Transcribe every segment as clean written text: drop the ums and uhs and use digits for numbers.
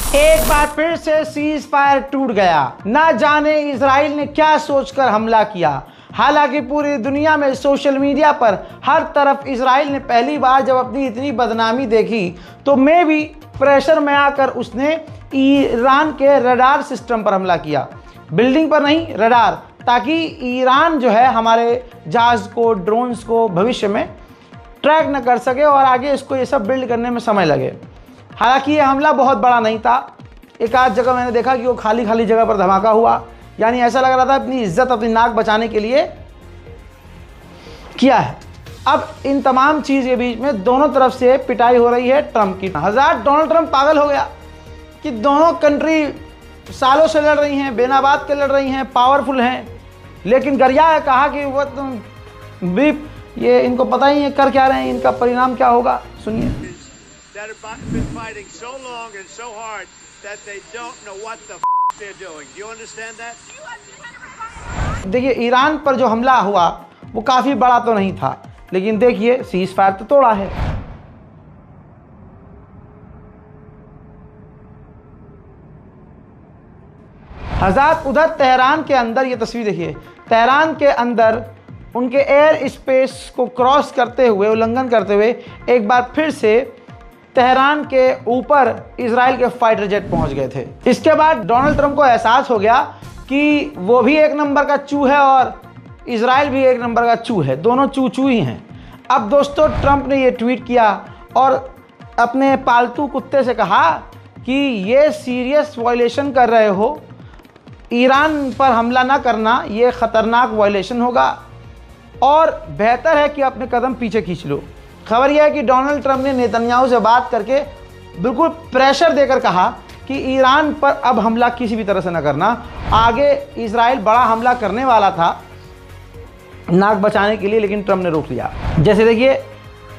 एक बार फिर से सीज फायर टूट गया। ना जाने इजराइल ने क्या सोचकर हमला किया। हालांकि पूरी दुनिया में सोशल मीडिया पर हर तरफ इजराइल ने पहली बार जब अपनी इतनी बदनामी देखी तो मैं भी प्रेशर में आकर उसने ईरान के रडार सिस्टम पर हमला किया। बिल्डिंग पर नहीं, रडार, ताकि ईरान जो है हमारे जहाज को, ड्रोन्स को भविष्य में ट्रैक न कर सके और आगे इसको ये सब बिल्ड करने में समय लगे। हालांकि ये हमला बहुत बड़ा नहीं था। एक आध जगह मैंने देखा कि वो खाली खाली जगह पर धमाका हुआ, यानी ऐसा लग रहा था अपनी इज्जत, अपनी नाक बचाने के लिए किया है। अब इन तमाम चीज़ के बीच में दोनों तरफ से पिटाई हो रही है ट्रंप की। डोनाल्ड ट्रंप पागल हो गया कि दोनों कंट्री सालों से लड़ रही हैं, बिना बात के लड़ रही हैं, पावरफुल हैं, लेकिन गरिया है, कहा कि वो तुम भी ये इनको पता ही है कर क्या रहे हैं, इनका परिणाम क्या होगा। सुनिए। देखिए, ईरान पर जो हमला हुआ वो काफ़ी बड़ा तो नहीं था, लेकिन देखिए सीज फायर तो तोड़ा है। हज़ात उधर तेहरान के अंदर, ये तस्वीर देखिए, तेहरान के अंदर उनके एयर स्पेस को क्रॉस करते हुए, उल्लंघन करते हुए एक बार फिर से तेहरान के ऊपर इजराइल के फाइटर जेट पहुंच गए थे। इसके बाद डोनाल्ड ट्रंप को एहसास हो गया कि वो भी एक नंबर का चू है और इजराइल भी एक नंबर का चू है, दोनों चू ही हैं। अब दोस्तों, ट्रंप ने ये ट्वीट किया और अपने पालतू कुत्ते से कहा कि ये सीरियस वायलेशन कर रहे हो, ईरान पर हमला ना करना, ये ख़तरनाक वायलेशन होगा और बेहतर है कि अपने कदम पीछे खींच लो। खबर यह है कि डोनाल्ड ट्रंप ने नेतन्याहू से बात करके बिल्कुल प्रेशर देकर कहा कि ईरान पर अब हमला किसी भी तरह से न करना। आगे इजराइल बड़ा हमला करने वाला था नाक बचाने के लिए, लेकिन ट्रंप ने रोक लिया। जैसे देखिए,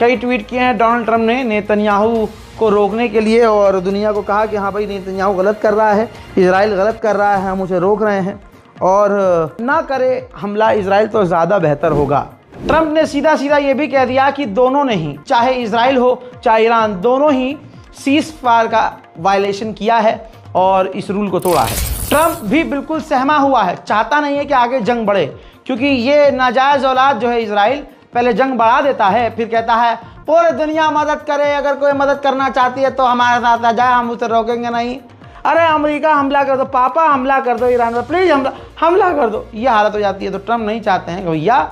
कई ट्वीट किए हैं डोनाल्ड ट्रंप ने नेतन्याहू को रोकने के लिए और दुनिया को कहा कि हाँ भाई, नेतन्याहू गलत कर रहा है, इजराइल गलत कर रहा है, हम उसे रोक रहे हैं और ना करे हमला इजराइल तो ज़्यादा बेहतर होगा। ट्रंप ने सीधा सीधा ये भी कह दिया कि दोनों ने ही, चाहे इजराइल हो चाहे ईरान, दोनों ही सीज फायर का वायलेशन किया है और इस रूल को तोड़ा है। ट्रंप भी बिल्कुल सहमा हुआ है, चाहता नहीं है कि आगे जंग बढ़े, क्योंकि ये नाजायज़ औलाद जो है इजराइल पहले जंग बढ़ा देता है, फिर कहता है पूरी दुनिया मदद करे, अगर कोई मदद करना चाहती है तो हमारे साथ आ जाए, हम उसे रोकेंगे नहीं। अरे अमेरिका हमला कर दो, पापा हमला कर दो ईरान पर, प्लीज़ हमला कर दो, ये हालत हो जाती है। तो ट्रंप नहीं चाहते हैं कि भैया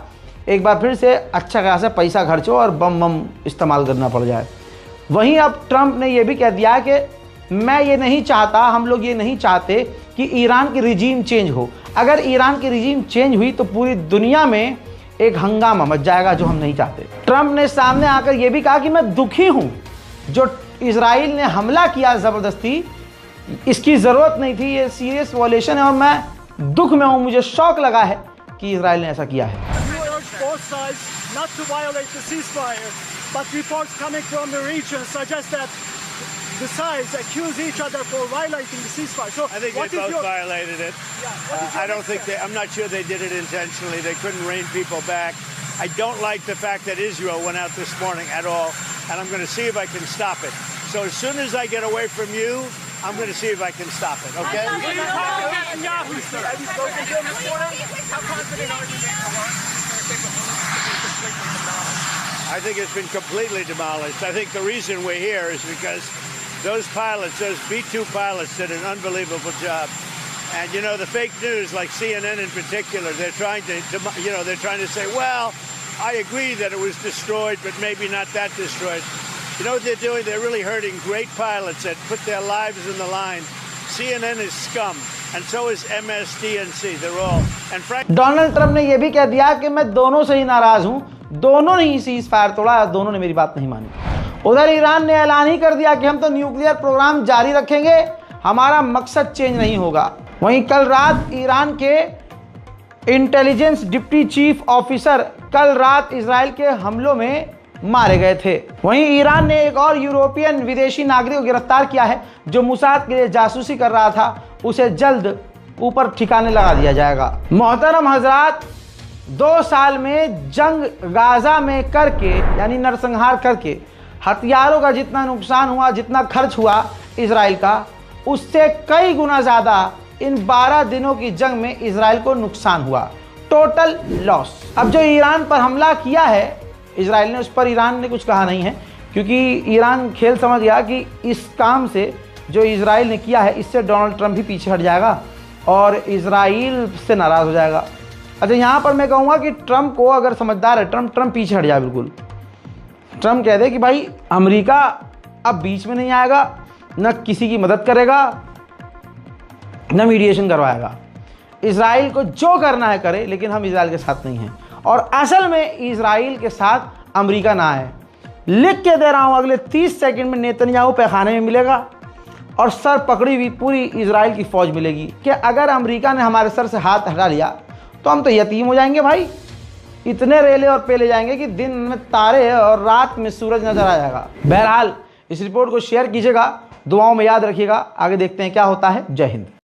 एक बार फिर से अच्छा खासा पैसा खर्चो और बम इस्तेमाल करना पड़ जाए। वहीं अब ट्रंप ने यह भी कह दिया कि मैं ये नहीं चाहता, हम लोग ये नहीं चाहते कि ईरान की रिजीम चेंज हो। अगर ईरान की रिजीम चेंज हुई तो पूरी दुनिया में एक हंगामा मच जाएगा, जो हम नहीं चाहते। ट्रंप ने सामने आकर यह भी कहा कि मैं दुखी हूँ, जो इजराइल ने हमला किया ज़बरदस्ती, इसकी ज़रूरत नहीं थी, ये सीरियस वायलेशन है और मैं दुख में हूँ, मुझे शौक लगा है कि इजराइल ने ऐसा किया है। Both sides not to violate the ceasefire, but reports coming from the region suggest that the sides accuse each other for violating the ceasefire. So I think they both violated it. I don't think I'm not sure they did it intentionally. They couldn't rein people back. I don't like the fact that Israel went out this morning at all, and I'm going to see if I can stop it. So as soon as I get away from you, I'm going to see if I can stop it, okay? Have you spoken to him this morning? How confident are you that I think it's been completely demolished. I think the reason we're here is because those pilots, those B-2 pilots, did an unbelievable job. And you know, the fake news, like CNN in particular, they're trying to say, well, I agree that it was destroyed, but maybe not that destroyed. You know what they're doing? They're really hurting great pilots that put their lives in the line. CNN is scum, and so is MSDNC. They're all. And Donald Trump ने यह भी कह दिया कि मैं दोनों से ही नाराज हूं, दोनों ने ही सीज फायर तोड़ा, दोनों ने मेरी बात नहीं मानी। उधर ईरान ने ऐलान ही कर दिया कि हम तो न्यूक्लियर प्रोग्राम जारी रखेंगे, हमारा मकसद चेंज नहीं होगा। वहीं कल रात ईरान के इंटेलिजेंस डिप्टी चीफ ऑफिसर कल रात इजराइल के हमलों में मारे गए थे। वहीं ईरान ने एक और यूरोपियन विदेशी नागरिक को गिरफ्तार किया है जो मुसाद के लिए जासूसी कर रहा था, उसे जल्द ऊपर ठिकाने लगा दिया जाएगा। मोहतरम हजरात, 2 साल में जंग गाजा में करके, यानी नरसंहार करके, हथियारों का जितना नुकसान हुआ, जितना खर्च हुआ इजराइल का, उससे कई गुना ज़्यादा इन 12 दिनों की जंग में इजराइल को नुकसान हुआ, टोटल लॉस। अब जो ईरान पर हमला किया है इजराइल ने, उस पर ईरान ने कुछ कहा नहीं है, क्योंकि ईरान खेल समझ गया कि इस काम से जो इजराइल ने किया है इससे डोनाल्ड ट्रंप भी पीछे हट जाएगा और इजराइल से नाराज़ हो जाएगा। अच्छा, यहाँ पर मैं कहूँगा कि ट्रंप को, अगर समझदार है ट्रंप पीछे हट जाए बिल्कुल। ट्रंप कह दे कि भाई अमेरिका अब बीच में नहीं आएगा, न किसी की मदद करेगा, न मीडिएशन करवाएगा। इजराइल को जो करना है करे, लेकिन हम इजराइल के साथ नहीं हैं। और असल में इजराइल के साथ अमेरिका ना है। लिख के दे रहा हूँ, अगले 30 सेकंड में नेतन्याहू पैखाने में मिलेगा और सर पकड़ी हुई पूरी इजराइल की फौज मिलेगी कि अगर अमेरिका ने हमारे सर से हाथ हटा लिया तो हम तो यतीम हो जाएंगे भाई। इतने रेले और पेले जाएंगे कि दिन में तारे और रात में सूरज नजर आ जाएगा। बहरहाल इस रिपोर्ट को शेयर कीजिएगा, दुआओं में याद रखिएगा। आगे देखते हैं क्या होता है। जय हिंद।